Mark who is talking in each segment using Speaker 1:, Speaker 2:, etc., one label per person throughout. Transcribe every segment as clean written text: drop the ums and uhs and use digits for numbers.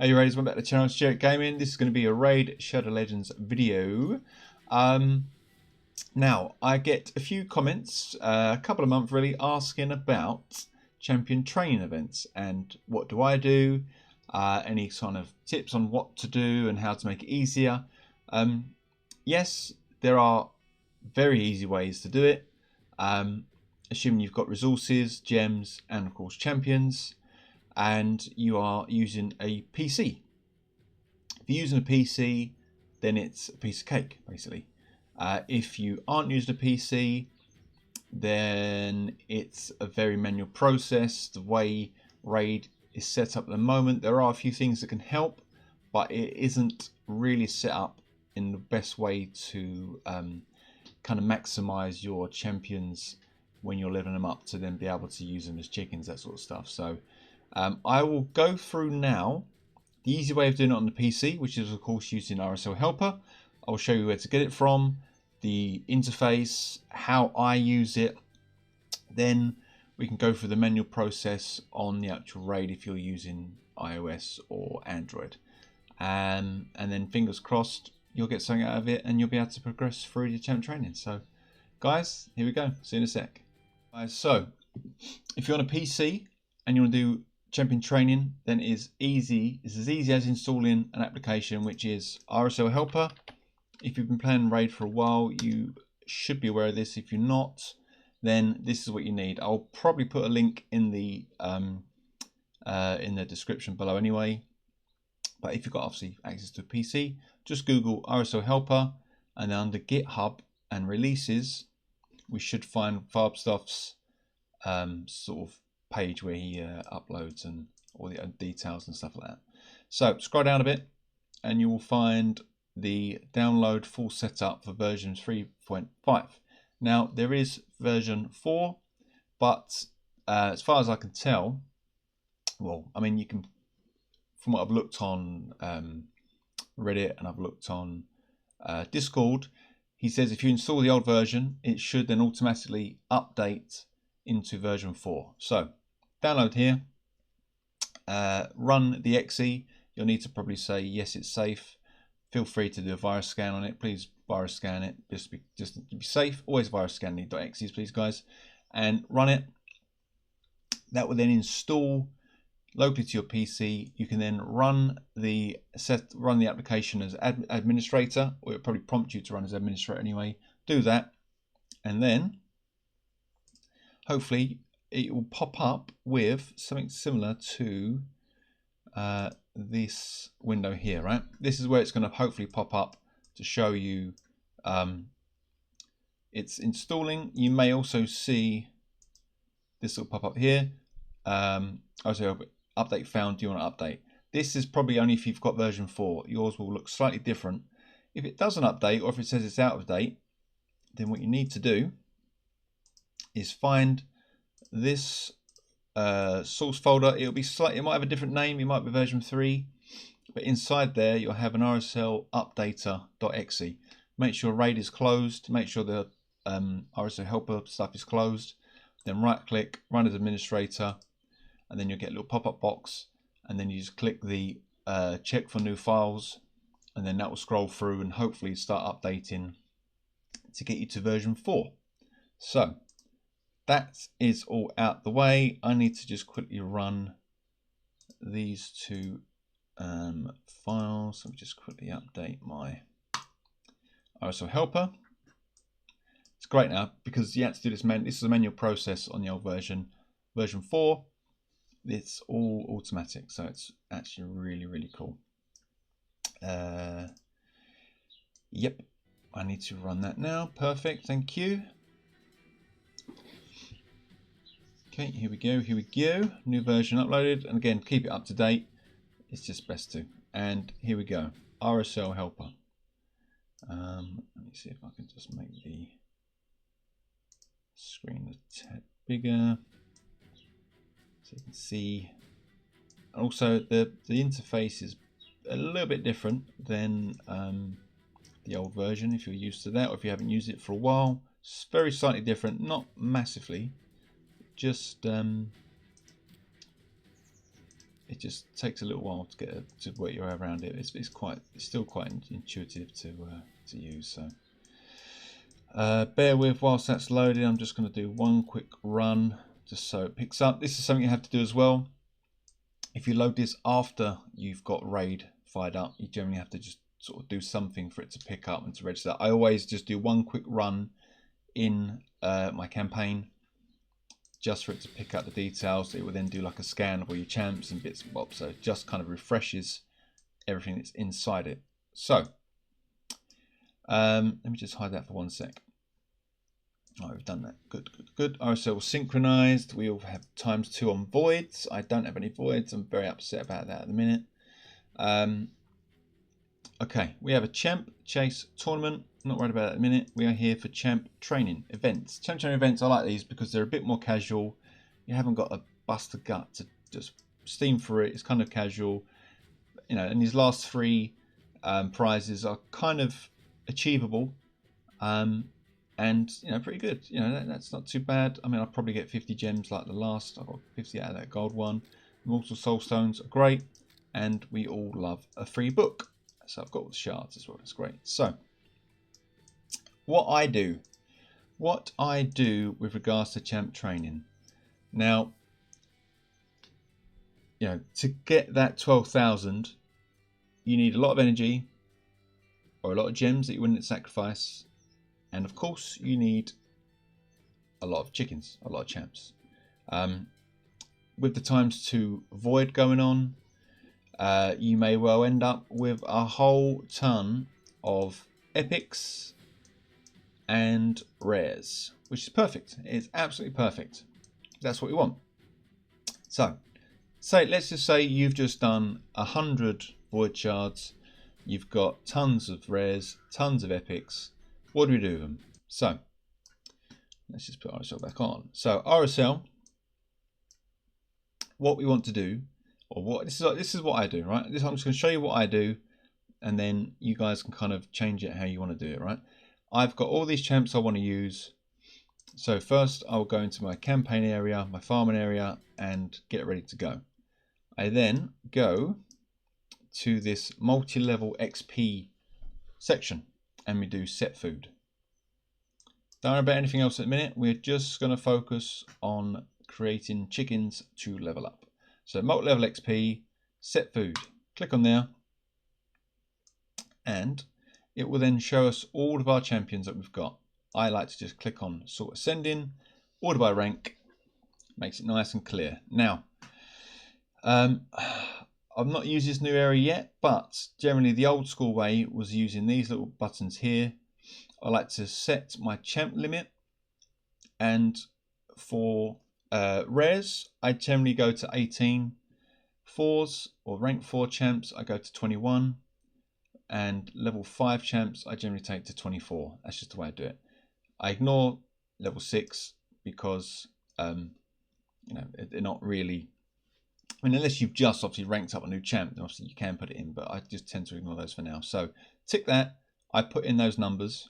Speaker 1: Hey you raiders, welcome back to the channel, it's Jarrett Gaming. This is going to be a Raid Shadow Legends video. Now, I get a few comments, a couple of months really, asking about champion training events and what do I do, any kind of tips on what to do and how to make it easier. Yes, there are very easy ways to do it, assuming you've got resources, gems and of course champions, and you are using a PC. If you're using a PC, then it's a piece of cake, basically. If you aren't using a PC, then it's a very manual process. The way Raid is set up at the moment, there are a few things that can help, but it isn't really set up in the best way to kind of maximize your champions when you're leveling them up to then be able to use them as chickens, that sort of stuff. So I will go through now the easy way of doing it on the PC, which is of course using RSL Helper. I'll show you where to get it from, the interface, how I use it. Then we can go through the manual process on the actual Raid if you're using iOS or Android. And then fingers crossed you'll get something out of it and you'll be able to progress through your champ training. So guys, here we go, see you in a sec. Guys, so if you're on a PC and you want to do champion training, then it's easy. It's as easy as installing an application, which is RSL Helper. If you've been playing Raid for a while, you should be aware of this. If you're not, then this is what you need. I'll probably put a link in the description below anyway. But if you've got obviously access to a PC, just Google RSL Helper, and then under GitHub and releases, we should find Farbstuff's sort of page where he uploads and all the details and stuff like that. So scroll down a bit and you will find the download full setup for version 3.5. Now there is version 4, but as far as I can tell, well, I mean, you can, from what I've looked on Reddit and I've looked on Discord, he says if you install the old version, it should then automatically update into version 4. So download here, run the exe. You'll need to probably say yes, it's safe. Feel free to do a virus scan on it. Please virus scan it just to be safe. Always virus scan the .exes, please guys, and run it. That will then install locally to your PC. You can then run the application as administrator, or it'll probably prompt you to run as administrator anyway. Do that, and then hopefully it will pop up with something similar to this window here, right? This is where it's going to hopefully pop up to show you it's installing. You may also see this will pop up here. Also, update found. Do you want to update? This is probably only if you've got version 4. Yours will look slightly different. If it doesn't update, or if it says it's out of date, then what you need to do is find this source folder. It'll be slightly, it might have a different name, it might be version 3, but inside there you'll have an RSL updater.exe. Make sure Raid is closed, make sure the RSL Helper stuff is closed, then right click, run as administrator, and then you'll get a little pop-up box, and then you just click the check for new files, and then that will scroll through and hopefully start updating to get you to version 4. So that is all out the way. I need to just quickly run these two files. Let me just quickly update my RSL Helper. It's great now because you have to do this. This is a manual process on the old version. Version 4, it's all automatic, so it's actually really, really cool. Yep, I need to run that now. Perfect, thank you. Okay, here we go, here we go. New version uploaded, and again, keep it up to date. It's just best to. And here we go, RSL Helper. Let me see if I can just make the screen a tad bigger so you can see. Also, the interface is a little bit different than the old version if you're used to that, or if you haven't used it for a while. It's very slightly different, not massively. Just it just takes a little while to get to work your way around it. It's still quite intuitive to use. So bear with whilst that's loading. I'm just going to do one quick run just so it picks up. This is something you have to do as well. If you load this after you've got RAID fired up, you generally have to just sort of do something for it to pick up and to register. I always just do one quick run in my campaign just for it to pick up the details. It will then do like a scan of all your champs and bits and bobs, so it just kind of refreshes everything that's inside it. So let me just hide that for 1 sec. All right, we've done that. Good. RSL was synchronized. We all have ×2 on voids. I don't have any voids. I'm very upset about that at the minute. Okay, we have a champ chase tournament. Not worried about it at the minute. We are here for champ training events. Champ training events, I like these because they're a bit more casual. You haven't got to bust a gut to just steam for it. It's kind of casual, you know. And these last 3 prizes are kind of achievable, and you know, pretty good. You know, that's not too bad. I mean, I'll probably get 50 gems like the last. I got 50 out of that gold one. Immortal soul stones are great, and we all love a free book. So I've got all the shards as well. It's great. So what I do with regards to champ training. Now, you know, to get that 12,000, you need a lot of energy or a lot of gems that you wouldn't sacrifice. And of course, you need a lot of chickens, a lot of champs. With the ×2 void going on, you may well end up with a whole ton of epics and rares, which is perfect. It's absolutely perfect. That's what we want. So, let's just say you've just done 100 void shards. You've got tons of rares, tons of epics. What do we do with them? So, let's just put RSL back on. So, RSL, what we want to do, or what this is what I do, right? I'm just going to show you what I do, and then you guys can kind of change it how you want to do it, right? I've got all these champs I want to use. So first I'll go into my campaign area, my farming area, and get ready to go. I then go to this multi-level XP section and we do set food. Don't worry about anything else at the minute. We're just going to focus on creating chickens to level up. So multi-level XP, set food. Click on there, and it will then show us all of our champions that we've got. I like to just click on sort ascending, order by rank, makes it nice and clear. Now, I've not used this new area yet, but generally the old school way was using these little buttons here. I like to set my champ limit, and for rares, I generally go to 18. 4s or rank 4 champs, I go to 21. And level 5 champs, I generally take to 24. That's just the way I do it. I ignore level 6 because, you know, they're not really... I mean, unless you've just obviously ranked up a new champ, then obviously you can put it in, but I just tend to ignore those for now. So tick that. I put in those numbers.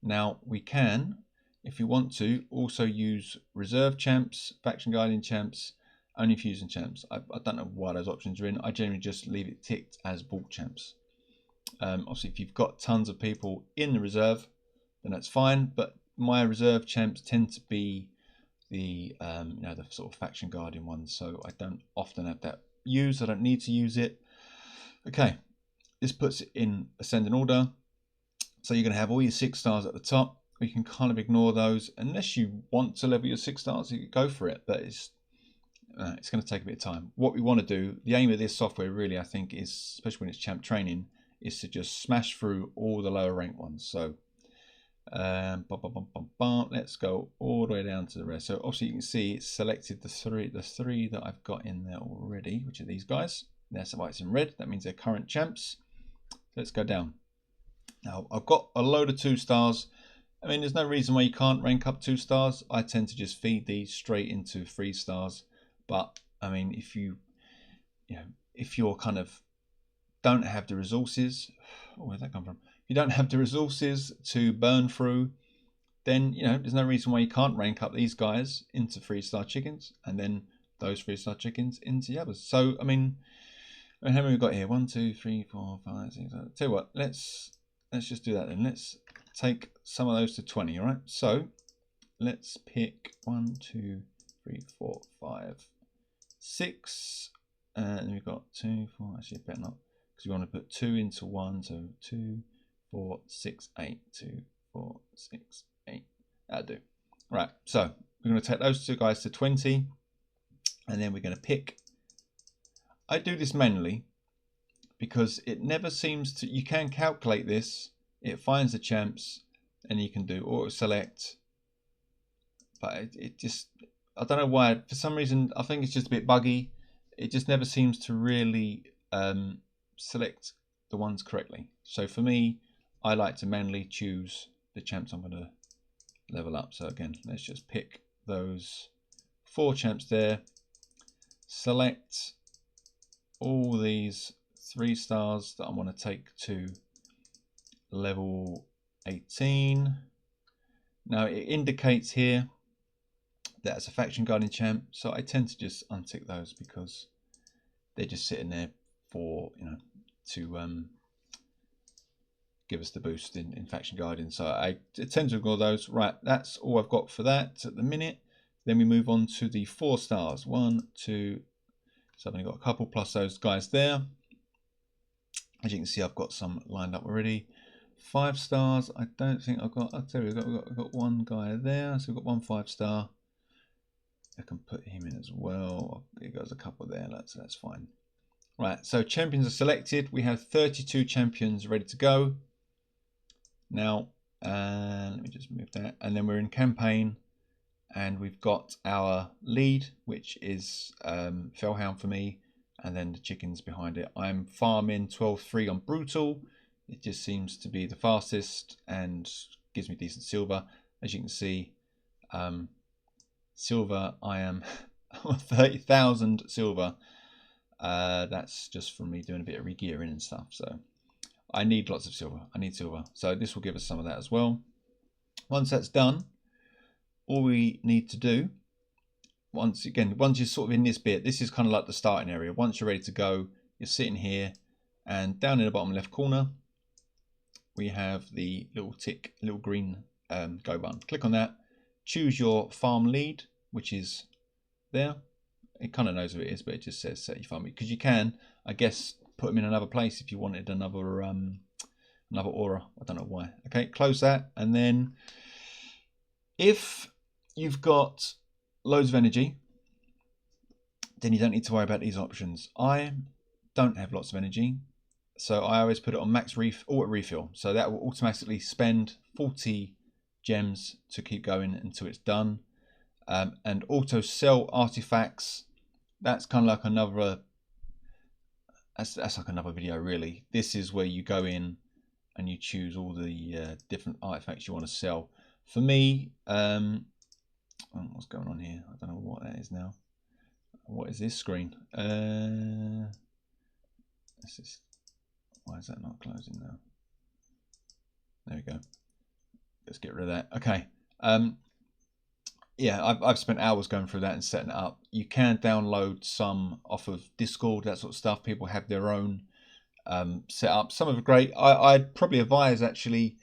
Speaker 1: Now we can, if you want to, also use reserve champs, faction guardian champs, only fusion champs. I don't know why those options are in. I generally just leave it ticked as bulk champs. Obviously, if you've got tons of people in the reserve, then that's fine. But my reserve champs tend to be the you know, the sort of faction guardian ones, so I don't often have that used. I don't need to use it. Okay, this puts it in ascending order. So you're going to have all your 6 stars at the top. We can kind of ignore those unless you want to level your 6 stars. You can go for it, but it's going to take a bit of time. What we want to do, the aim of this software really, I think, is, especially when it's champ training, is to just smash through all the lower rank ones. So let's go all the way down to the rest. So obviously you can see it's selected the three that I've got in there already, which are these guys. That's why it's in red. That means they're current champs. Let's go down. Now I've got a load of 2 stars. I mean, there's no reason why you can't rank up 2 stars. I tend to just feed these straight into 3 stars. But I mean, if you're kind of don't have the resources, where'd that come from? If you don't have the resources to burn through, then, you know, there's no reason why you can't rank up these guys into 3-star chickens and then those 3-star chickens into the others. So I mean, how many we got here? 1, 2, 3, 4, 5, 6. Tell you what, let's just do that then. Let's take some of those to 20. All right. So let's pick 1, 2, 3, 4, 5, 6, and we've got 2, 4. Actually, better not, because we want to put 2 into 1. So 2, 4, 6, 8. 2, 4, 6, 8. That'll do. Right. So we're going to take those 2 guys to 20, and then we're going to pick. I do this manually because it never seems to. You can calculate this. It finds the champs, and you can do auto select. But it just, I don't know why. For some reason, I think it's just a bit buggy. It just never seems to really select the ones correctly. So for me, I like to manually choose the champs I'm going to level up. So again, let's just pick those 4 champs there. Select all these 3 stars that I want to take to level 18. Now it indicates here that it's a faction guardian champ, so I tend to just untick those because they're just sitting there for, you know, to give us the boost in faction guardian. So I tend to ignore those. Right, that's all I've got for that at the minute. Then we move on to the 4 stars. 1, 2. So I've only got a couple plus those guys there. As you can see, I've got some lined up already. 5 stars. I don't think I've got. I'll tell you, I've got 1 guy there. So we've got 1 5-star. I can put him in as well. There goes a couple there. That's fine. Right. So champions are selected. We have 32 champions ready to go. Now, let me just move that. And then we're in campaign. And we've got our lead, which is Fellhound for me, and then the chickens behind it. I'm farming 12-3 on Brutal. It just seems to be the fastest and gives me decent silver. As you can see, silver, I am 30,000 silver. That's just from me doing a bit of regearing and stuff. So I need lots of silver. I need silver. So this will give us some of that as well. Once that's done, all we need to do, once you're sort of in this bit, this is kind of like the starting area. Once you're ready to go, you're sitting here, and down in the bottom left corner, we have the little tick, little green go button. Click on that, choose your farm lead, which is there. It kind of knows who it is, but it just says set your farm lead, because you can, I guess, put them in another place if you wanted another aura. I don't know why. Okay, close that, and then if you've got loads of energy, then you don't need to worry about these options. I don't have lots of energy, so I always put it on max auto refill. So that will automatically spend 40 gems to keep going until it's done. And auto sell artifacts, that's kind of like another, that's like another video really. This is where you go in and you choose all the different artifacts you want to sell. For me, what's going on here? I don't know what that is now. What is this screen? This is, why is that not closing now? There we go. Let's get rid of that. Okay. Yeah, I've spent hours going through that and setting it up. You can download some off of Discord, that sort of stuff. People have their own setup. Some of it great. I'd probably advise actually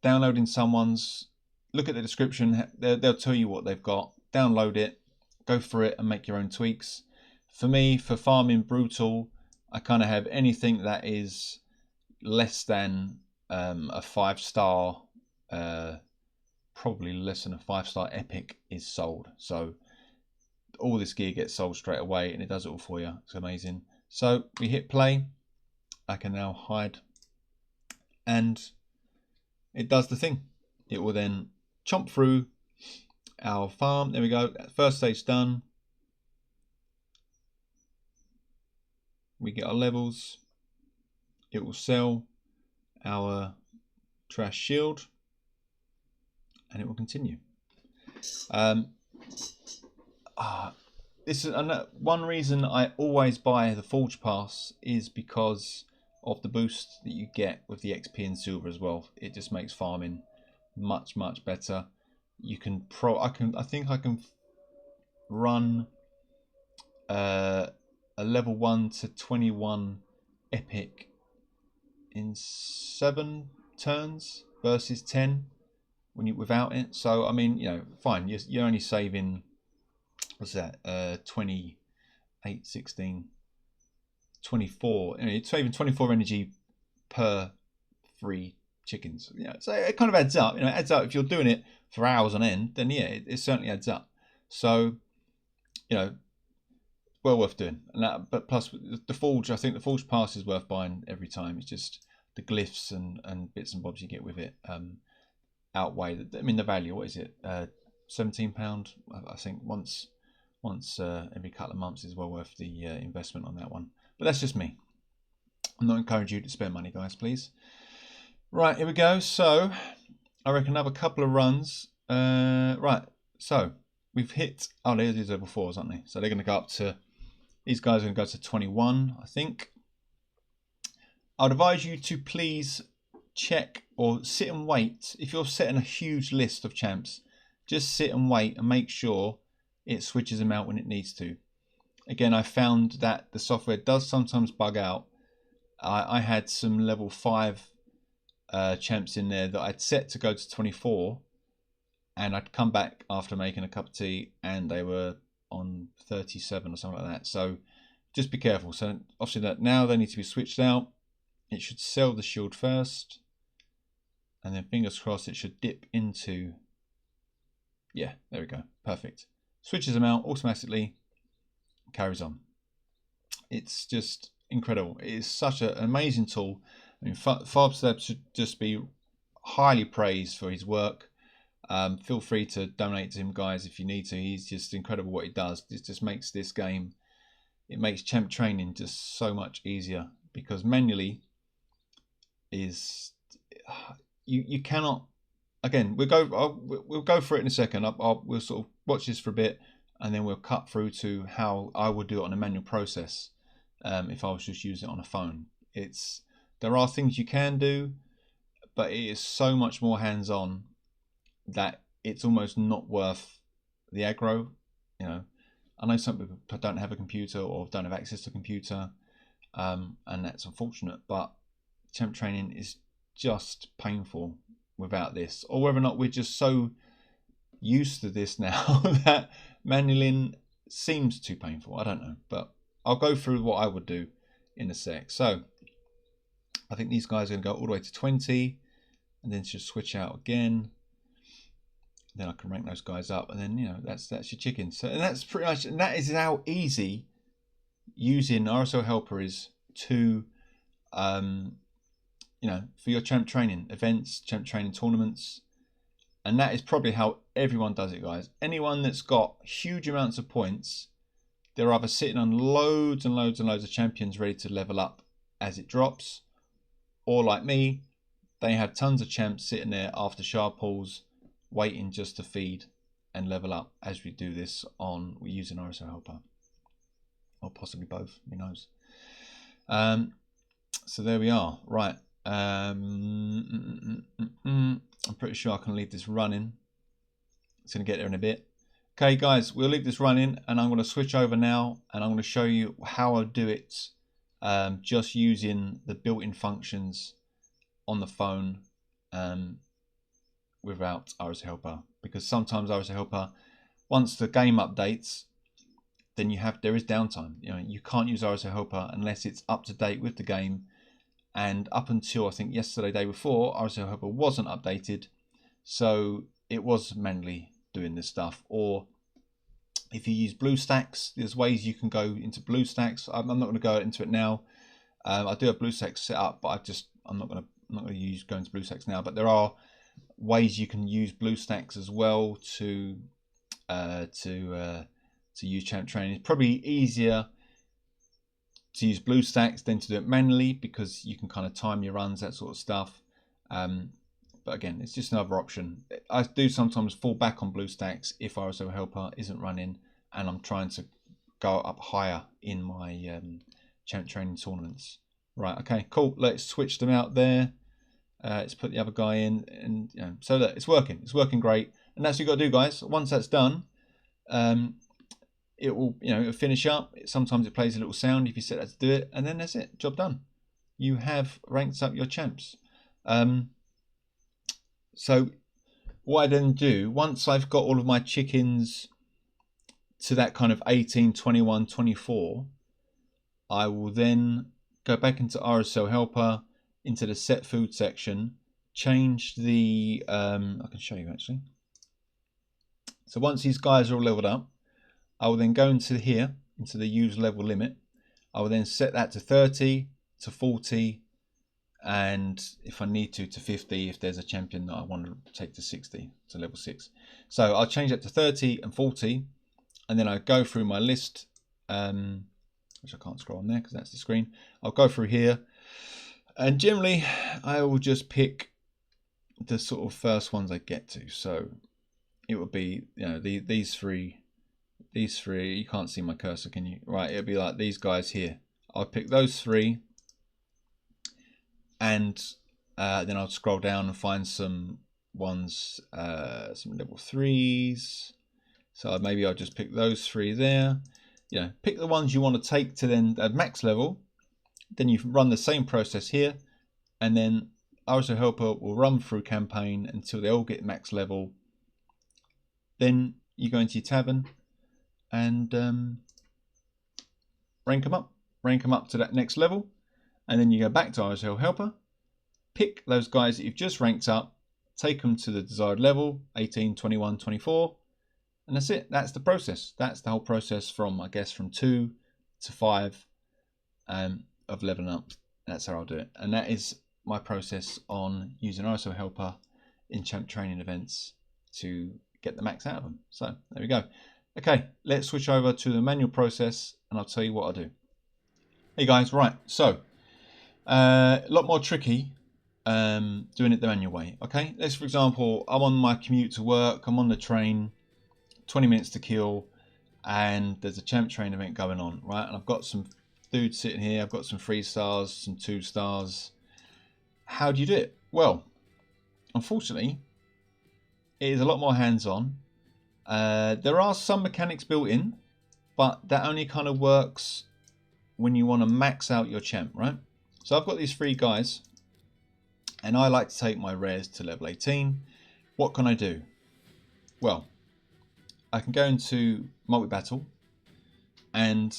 Speaker 1: downloading someone's. Look at the description. They'll tell you what they've got. Download it, go through it, and make your own tweaks. For me, for farming Brutal, I kind of have anything that is less than a 5-star, probably less than a 5-star epic is sold. So all this gear gets sold straight away, and it does it all for you. It's amazing. So we hit play. I can now hide, and it does the thing. It will then chomp through our farm. There we go. First stage done. We get our levels. It will sell our trash shield, and it will continue. This is one reason I always buy the Forge Pass, is because of the boost that you get with the XP and silver as well. It just makes farming much better. You can I think I can run a level 1 to 21 epic in 7 turns versus 10 when you without it. So I mean, you know, fine. You're only saving, what's that? 28, 16, 24. You know, you're saving 24 energy per 3 chickens. You know, so it kind of adds up. You know, it adds up if you're doing it for hours on end. Then yeah, it certainly adds up. So, you know, well worth doing. And that, but plus the forge, I think the forge pass is worth buying every time. It's just the glyphs and bits and bobs you get with it outweigh the, I mean, the value. What is it? £17. I think once every couple of months is well worth the investment on that one. But that's just me. I'm not encouraging you to spend money, guys, please. Right, here we go. So I reckon another couple of runs. Right, so we've hit, oh, these are level 4s, aren't they? So they're going to go up to, these guys are going to go to 21, I think. I'd advise you to please check or sit and wait. If you're setting a huge list of champs, just sit and wait and make sure it switches them out when it needs to. Again, I found that the software does sometimes bug out. I had some level 5 champs in there that I'd set to go to 24, and I'd come back after making a cup of tea and they were on 37 or something like that. So just be careful. So obviously that now they need to be switched out. It should sell the shield first, and then fingers crossed it should dip into, yeah, there we go, perfect. Switches them out automatically, carries on. It's just incredible. It is such an amazing tool. I mean, Farbslab should just be highly praised for his work. Feel free to donate to him, guys, if you need to. He's just incredible what he does. It just makes this game, it makes champ training just so much easier, because manually is, you cannot, again, we'll go for it in a second. We'll sort of watch this for a bit, and then we'll cut through to how I would do it on a manual process if I was just using it on a phone. There are things you can do, but it is so much more hands-on that it's almost not worth the aggro. You know, I know some people don't have a computer or don't have access to a computer, and that's unfortunate, but champ training is just painful without this, or whether or not we're just so used to this now that manualing seems too painful. I don't know, but I'll go through what I would do in a sec. So I think these guys are going to go all the way to 20, and then just switch out again. Then I can rank those guys up, and then, you know, that's your chicken. So, and that's pretty much, and that is how easy using RSL Helper is to, you know, for your champ training events, champ training tournaments. And that is probably how everyone does it, guys. Anyone that's got huge amounts of points, they're either sitting on loads and loads and loads of champions ready to level up as it drops, or like me, they have tons of champs sitting there after shard pulls, waiting just to feed and level up as we do this on using RSL Helper, or possibly both, who knows. So there we are. Right. I'm pretty sure I can leave this running. It's going to get there in a bit. Okay, guys, we'll leave this running, and I'm going to switch over now, and I'm going to show you how I do it, just using the built-in functions on the phone without RSL Helper. Because sometimes RSL Helper, once the game updates, then there is downtime. You know, you can't use RSL Helper unless it's up to date with the game. And up until I think yesterday, day before, RSL Helper wasn't updated, so it was manually doing this stuff. Or if you use BlueStacks, there's ways you can go into BlueStacks. I'm not going to go into it now. I do have BlueStacks set up, but I'm not going to go into BlueStacks now. But there are ways you can use BlueStacks as well to use champ training. It's probably easier to use BlueStacks than to do it manually, because you can kind of time your runs, that sort of stuff. But again, it's just another option. I do sometimes fall back on BlueStacks if RSL Helper isn't running and I'm trying to go up higher in my champ training tournaments. Right, okay, cool. Let's switch them out there. Let's put the other guy in, and you know, so that it's working. It's working great, and that's what you got to do, guys. Once that's done, it will, it'll finish up. Sometimes it plays a little sound if you set that to do it, and then that's it, job done. You have ranked up your champs. So what I then do, once I've got all of my chickens to that kind of 18, 21, 24, I will then go back into RSL Helper, into the set food section, change the, I can show you actually. So once these guys are all leveled up, I will then go into here, into the use level limit. I will then set that to 30, to 40, and if I need to 50 if there's a champion that I want to take to 60, to level 6. So I'll change that to 30 and 40, and then I go through my list, which I can't scroll on there because that's the screen. I'll go through here, and generally I will just pick the sort of first ones I get to. So it would be, these three, you can't see my cursor, can you? Right, it'll be like these guys here. I'll pick those 3, and then I'll scroll down and find some ones, some level 3s. So maybe I'll just pick those 3 there. Pick the ones you want to take to then at max level. Then you run the same process here, and then RSL Helper will run through campaign until they all get max level. Then you go into your tavern and rank them up to that next level, and then you go back to RSL Helper, pick those guys that you've just ranked up, take them to the desired level, 18, 21, 24, and that's it. That's the process. That's the whole process from, I guess, from 2 to 5 of leveling up. That's how I'll do it, and that is my process on using RSL Helper in champ training events to get the max out of them. So there we go. Okay, let's switch over to the manual process, and I'll tell you what I do. Hey guys, right, so a lot more tricky doing it the manual way. Okay, let's, for example, I'm on my commute to work, I'm on the train, 20 minutes to kill, and there's a champ train event going on, right? And I've got some dudes sitting here, I've got some 3 stars, some 2 stars. How do you do it? Well, unfortunately, it is a lot more hands-on. There are some mechanics built in, but that only kind of works when you want to max out your champ, right? So I've got these 3 guys, and I like to take my rares to level 18. What can I do? Well, I can go into multi-battle, and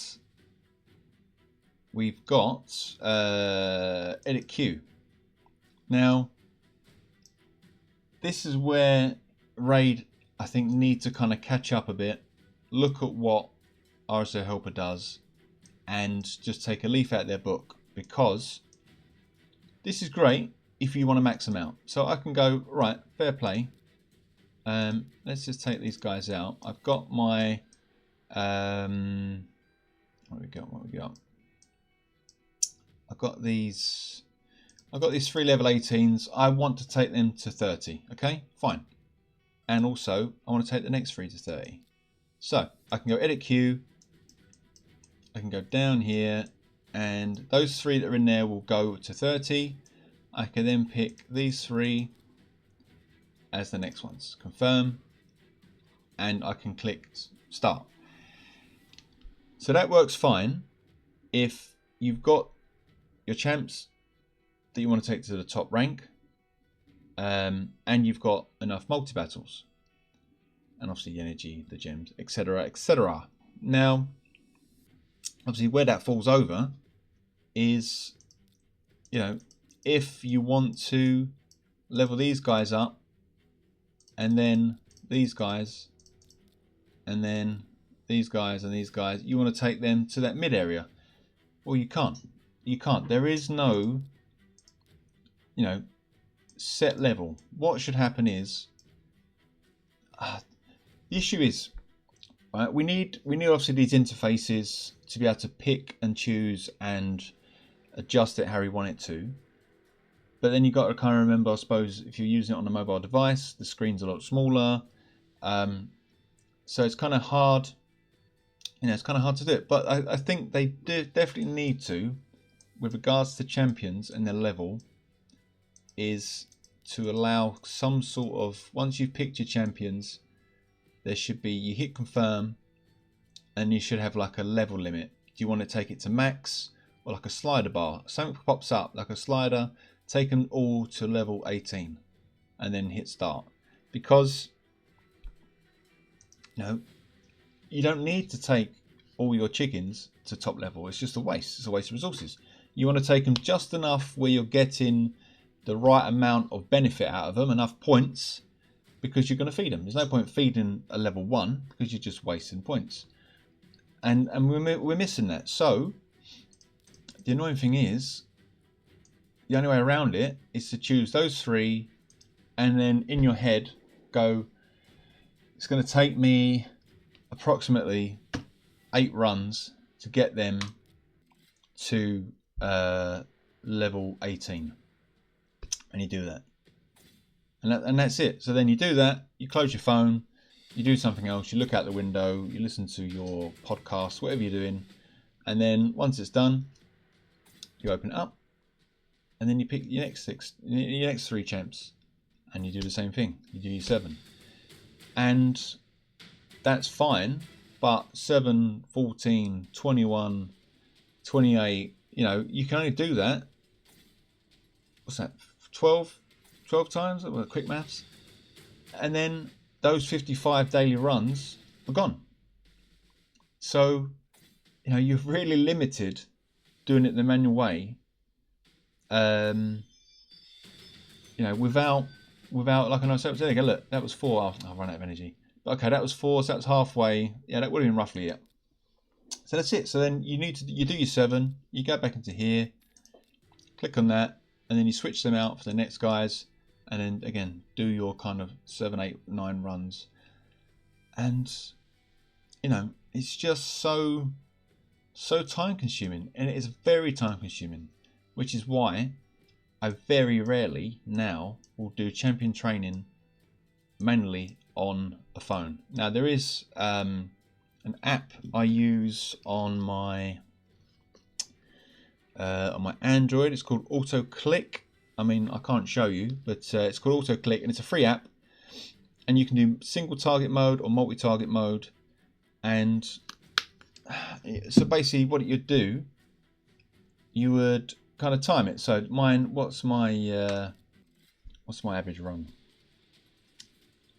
Speaker 1: we've got edit queue. Now, this is where Raid, I think, need to kind of catch up a bit, look at what RSL Helper does, and just take a leaf out of their book, because this is great if you want to max them out. So I can go, right, fair play. Let's just take these guys out. I've got my what we got? I've got these 3 level 18s. I want to take them to 30. Okay, fine. And also I want to take the next 3 to 30. So I can go edit queue. I can go down here, and those 3 that are in there will go to 30. I can then pick these 3 as the next ones. Confirm, and I can click start. So that works fine if you've got your champs that you want to take to the top rank, and you've got enough multi-battles, and obviously the energy, the gems, etc, etc. Now, obviously where that falls over is, if you want to level these guys up, and then these guys, and then these guys and these guys, you want to take them to that mid area. Well, you can't. You can't. There is no, set level. What should happen is, the issue is, right, we need obviously these interfaces to be able to pick and choose and adjust it how we want it to. But then you've got to kind of remember, I suppose, if you're using it on a mobile device, the screen's a lot smaller. So it's kind of hard, it's kind of hard to do it. But I think they definitely need to, with regards to champions and their level, is to allow some sort of, once you've picked your champions, there should be, you hit confirm, and you should have like a level limit. Do you want to take it to max or like a slider bar? Something pops up like a slider, take them all to level 18 and then hit start. Because you don't need to take all your chickens to top level. It's just a waste. It's a waste of resources. You want to take them just enough where you're getting the right amount of benefit out of them, enough points, because you're going to feed them. There's no point feeding a level 1 because you're just wasting points. And we're missing that. So the annoying thing is, the only way around it is to choose those 3 and then in your head go, it's going to take me approximately 8 runs to get them to level 18, and you do that, and that's it. So then you do that, you close your phone, you do something else, you look out the window, you listen to your podcast, whatever you're doing, and then once it's done, you open it up, and then you pick your next 3 champs, and you do the same thing. You do your 7, and that's fine. But 7, 14, 21, 28, you can only do that. What's that? 12 times? Quick maths. And then those 55 daily runs are gone. So, you're really limited doing it the manual way. Without, like I said, there you go, look, that was 4. I've run out of energy. Okay, that was 4, so that's halfway. Yeah, that would have been roughly it. So that's it. So then you do your 7, you go back into here, click on that, and then you switch them out for the next guys, and then again do your kind of 7, 8, 9 runs. And it's just so time consuming, and it is very time consuming, which is why I very rarely now will do champion training manually on a phone. Now there is an app I use on my Android. It's called AutoClick. I mean, I can't show you, but it's called AutoClick, and it's a free app, and you can do single target mode or multi-target mode. And so basically what you'd do, you would kind of time it. So what's my average run?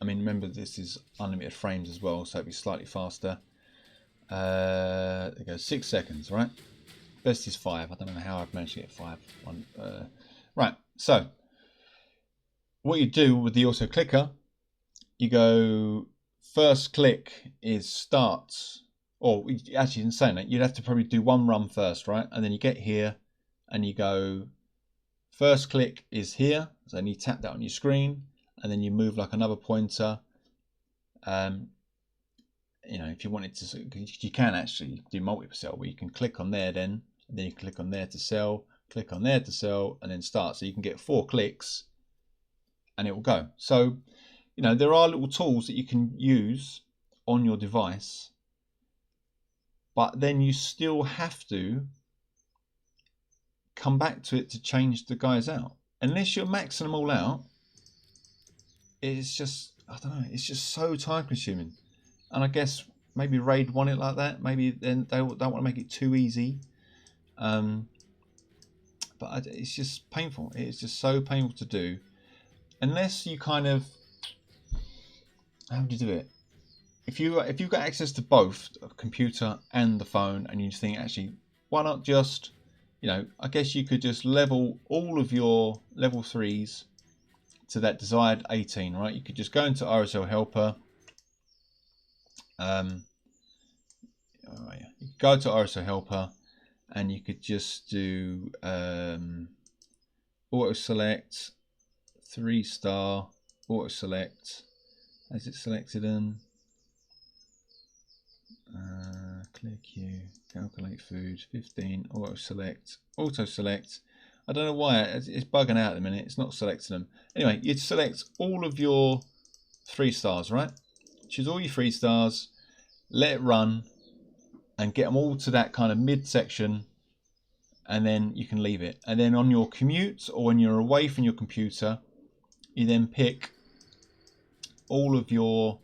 Speaker 1: I mean, remember this is unlimited frames as well, so it'll be slightly faster. There you go, 6 seconds, right? Best is 5. I don't know how I've managed to get 5. Right, so what you do with the auto clicker, you go first click is start, or actually in saying that, you'd have to probably do 1 run first, right? And then you get here and you go, first click is here, so then you tap that on your screen, and then you move like another pointer. If you wanted to, you can actually do multi-sell, where you can click on there and then you click on there to sell, click on there to sell, and then start. So you can get 4 clicks and it will go. So, there are little tools that you can use on your device, but then you still have to come back to it to change the guys out. Unless you're maxing them all out, it's just, I don't know, it's just so time consuming. And I guess maybe Raid want it like that. Maybe then they don't want to make it too easy. But it's just painful. It's just so painful to do. Unless you kind of, how do you do it? If you've got access to both the computer and the phone, and you think, actually, why not just, I guess you could just level all of your level 3s to that desired 18, right? You could just go into RSL Helper. You could go to RSL Helper, and you could just do auto select 3-star, auto select. Has it selected them? Clear queue, calculate food, 15, auto select. I don't know why it's bugging out at the minute. It's not selecting them. Anyway, you'd select all of your 3-stars, right? Choose all your 3-stars, let it run, and get them all to that kind of mid section, and then you can leave it. And then on your commute, or when you're away from your computer, you then pick all of your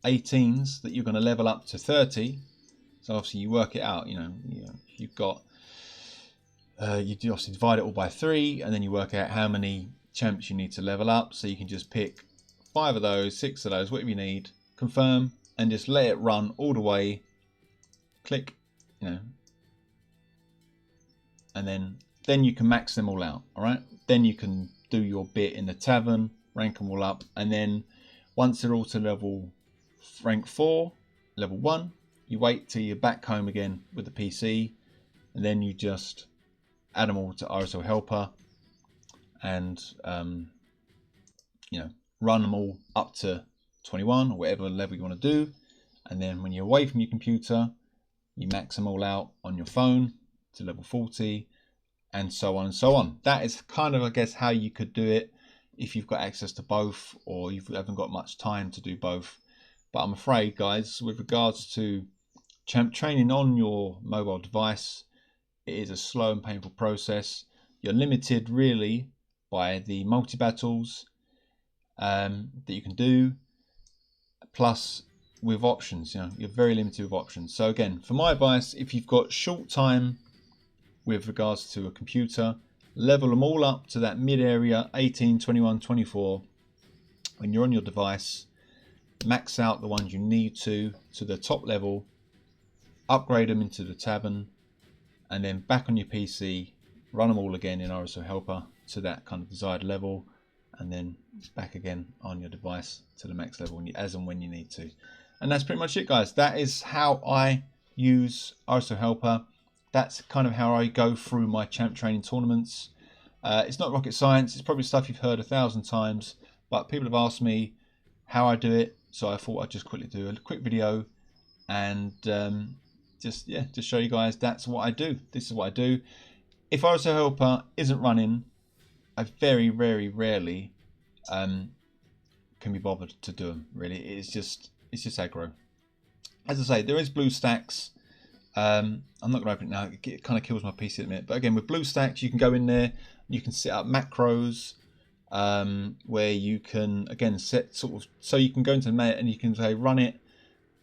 Speaker 1: 18s that you're going to level up to 30. So obviously you work it out, you know you've got, you do obviously divide it all by 3, and then you work out how many champs you need to level up. So you can just pick 5 of those, 6 of those, whatever you need, confirm, and just let it run all the way. Click, and then you can max them all out. All right, then you can do your bit in the tavern, rank them all up, and then once they're all to rank 4, level 1, you wait till you're back home again with the PC, and then you just add them all to RSL Helper, and run them all up to 21 or whatever level you want to do. And then when you're away from your computer, you max them all out on your phone to level 40, and so on and so on. That is kind of, I guess, how you could do it if you've got access to both, or you haven't got much time to do both. But I'm afraid, guys, with regards to champ training on your mobile device, it is a slow and painful process. You're limited really by the multi-battles that you can do, plus with options. You're very limited with options. So again, for my advice, if you've got short time with regards to a computer, level them all up to that mid area, 18, 21, 24. When you're on your device, max out the ones you need to the top level, upgrade them into the tavern, and then back on your PC, run them all again in RSL Helper to that kind of desired level, and then back again on your device to the max level as and when you need to. And that's pretty much it, guys. That is how I use RSL Helper. That's kind of how I go through my champ training tournaments. It's not rocket science. It's probably stuff you've heard 1,000 times, but people have asked me how I do it, so I thought I'd just quickly do a quick video and just show you guys that's what I do. This is what I do. If RSL Helper isn't running, I very, very rarely can be bothered to do them. Really, it's just aggro. As I say, there is BlueStacks. I'm not going to open it now. It kind of kills my PC at a minute. But again, with BlueStacks, you can go in there. You can set up macros where you can again set so you can go into the meta and you can say run it,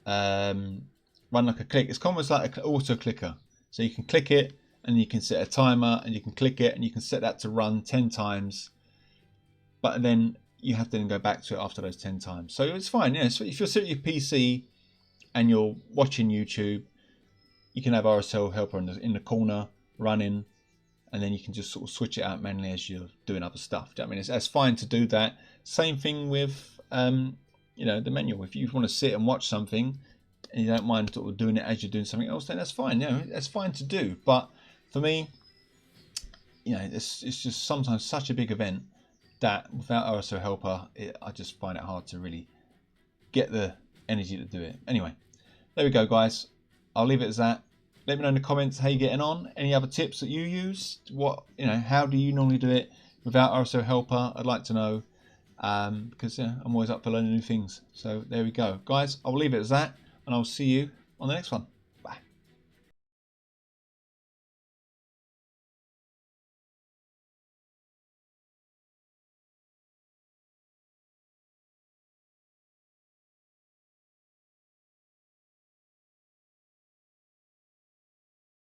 Speaker 1: run like a click. It's almost like an auto clicker. So you can click it and you can set a timer, and you can click it and you can set that to run 10 times. But then you have to then go back to it after those 10 times. So it's fine. So if you're sitting at your PC and you're watching YouTube, you can have RSL Helper in the corner running, and then you can just sort of switch it out manually as you're doing other stuff. Do you know what I mean? It's fine to do that. Same thing with the menu. If you want to sit and watch something and you don't mind sort of doing it as you're doing something else, then that's fine. That's fine to do. But for me, it's just sometimes such a big event that without RSL Helper, I just find it hard to really get the energy to do it. Anyway, there we go, guys. I'll leave it as that. Let me know in the comments how you're getting on. Any other tips that you use? How do you normally do it without RSL Helper? I'd like to know, because I'm always up for learning new things. So there we go, guys. I'll leave it as that, and I'll see you on the next one.